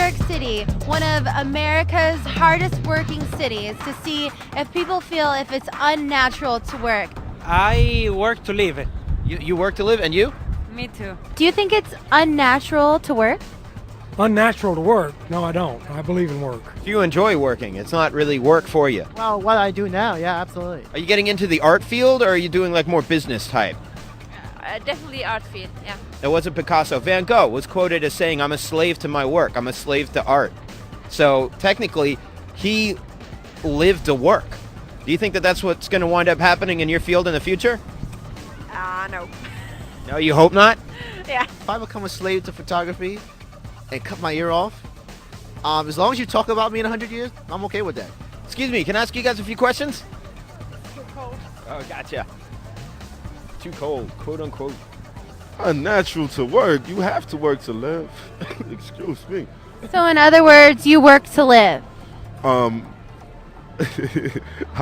York City, one of America's hardest working cities, to see if people feel if it's unnatural to work. I work to live. You work to live, and you? Me too. Do you think it's unnatural to work? Unnatural to work? No, I don't. I believe in work. Do you enjoy working? It's not really work for you. Well, what I do now, yeah, absolutely. Are you getting into the art field, or are you doing like more business type? Definitely art field, yeah. It wasn't Picasso. Van Gogh was quoted as saying, "I'm a slave to my work. I'm a slave to art." So technically, he lived to work. Do you think that that's what's going to wind up happening in your field in the future? No. No, you hope not? Yeah. If I become a slave to photography and cut my ear off, as long as you talk about me in 100 years, I'm okay with that. Excuse me, can I ask you guys a few questions? Too cold. Oh, gotcha. Too cold, quote unquote. Unnatural to work. You have to work to live. Excuse me. So, in other words, you work to live. I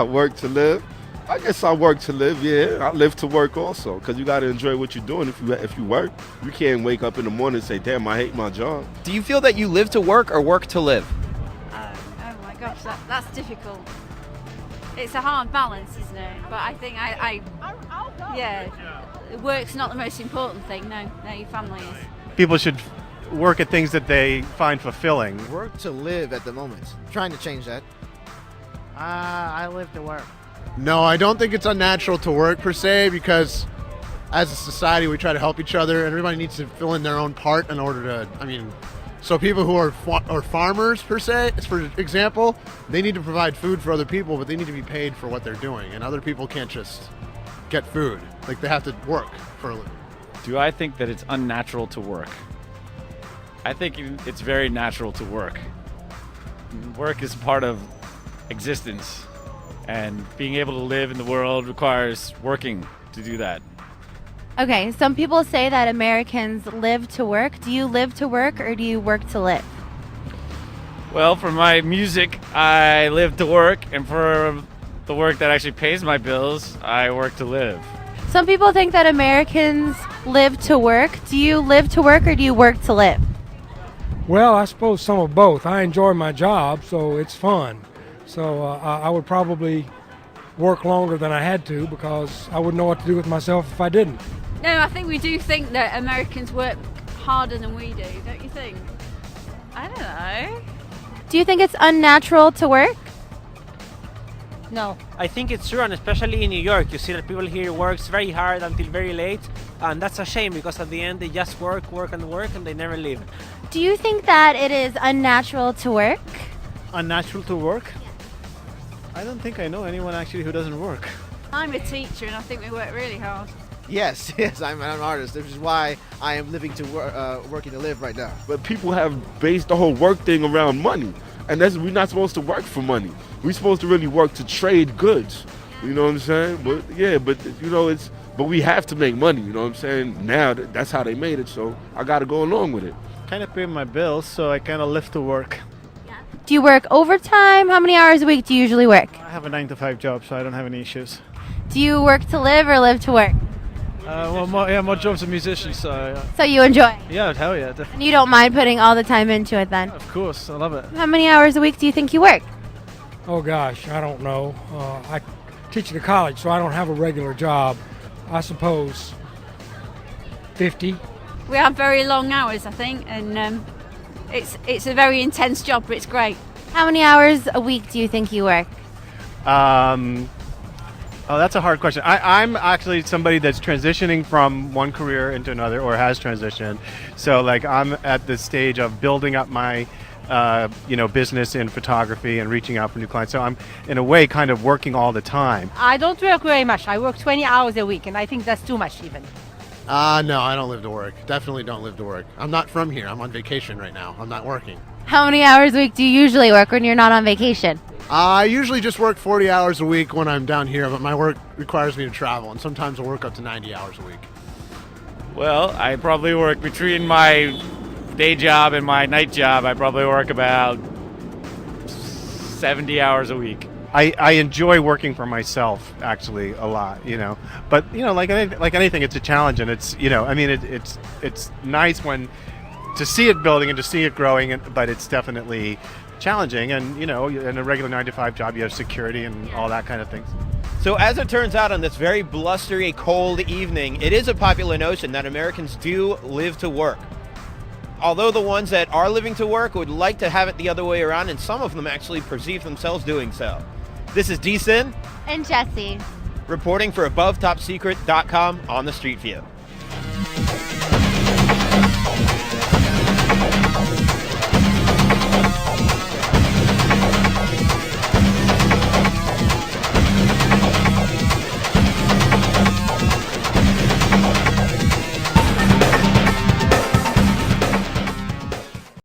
work to live. I guess I work to live. Yeah, I live to work also. Cause you gotta enjoy what you're doing. If you work, you can't wake up in the morning and say, "Damn, I hate my job." Do you feel that you live to work or work to live? Oh my gosh, that's difficult. It's a hard balance, isn't it? But I think yeah, work's not the most important thing. No, your family is. People should work at things that they find fulfilling. Work to live at the moment. I'm trying to change that. I live to work. No, I don't think it's unnatural to work per se, because as a society we try to help each other, and everybody needs to fill in their own part in order to, so people who are farmers per se, for example, they need to provide food for other people, but they need to be paid for what they're doing, and other people can't just get food. Like, they have to work for a living. Do I think that it's unnatural to work? I think it's very natural to work. Work is part of existence, and being able to live in the world requires working to do that. Okay, some people say that Americans live to work. Do you live to work or do you work to live? Well, for my music, I live to work, and for the work that actually pays my bills, I work to live. Some people think that Americans live to work. Do you live to work or do you work to live? Well, I suppose some of both. I enjoy my job, so it's fun. So I would probably work longer than I had to, because I wouldn't know what to do with myself if I didn't. No, I think we do think that Americans work harder than we do, don't you think? I don't know. Do you think it's unnatural to work? No, I think it's true, and especially in New York, you see that people here works very hard until very late, and that's a shame, because at the end they just work, and they never leave. Do you think that it is unnatural to work? Unnatural to work? I don't think I know anyone actually who doesn't work. I'm a teacher, and I think we work really hard. Yes, I'm an artist. This is why I am living to working to live right now. But people have based the whole work thing around money, and we're not supposed to work for money. We're supposed to really work to trade goods. You know what I'm saying? But yeah, but but we have to make money. You know what I'm saying? Now that's how they made it, so I got to go along with it. Kind of pay my bills, so I kind of live to work. Do you work overtime? How many hours a week do you usually work? I have a 9-to-5 job, so I don't have any issues. Do you work to live or live to work? My job's a musician, so... So you enjoy? Yeah, hell yeah, definitely. And you don't mind putting all the time into it then? Of course, I love it. How many hours a week do you think you work? Oh gosh, I don't know. I teach at a college, so I don't have a regular job. I suppose 50. We have very long hours, I think, and it's a very intense job, but it's great. How many hours a week do you think you work? Oh, that's a hard question. I'm actually somebody that's transitioning from one career into another, or has transitioned. So like I'm at the stage of building up my business in photography and reaching out for new clients. So I'm in a way kind of working all the time. I don't work very much. I work 20 hours a week, and I think that's too much even. No, I don't live to work. Definitely don't live to work. I'm not from here. I'm on vacation right now. I'm not working. How many hours a week do you usually work when you're not on vacation? I usually just work 40 hours a week when I'm down here, but my work requires me to travel, and sometimes I work up to 90 hours a week. Well, I probably work between my day job and my night job. I probably work about 70 hours a week. I enjoy working for myself actually a lot, but like anything, it's a challenge, and it's it's nice when to see it building and to see it growing, but it's definitely challenging. And in a regular 9-to-5 job, you have security and all that kind of things. So as it turns out, on this very blustery, cold evening, it is a popular notion that Americans do live to work. Although the ones that are living to work would like to have it the other way around, and some of them actually perceive themselves doing so. This is Deason And Jesse. reporting for AboveTopSecret.com on the Street View.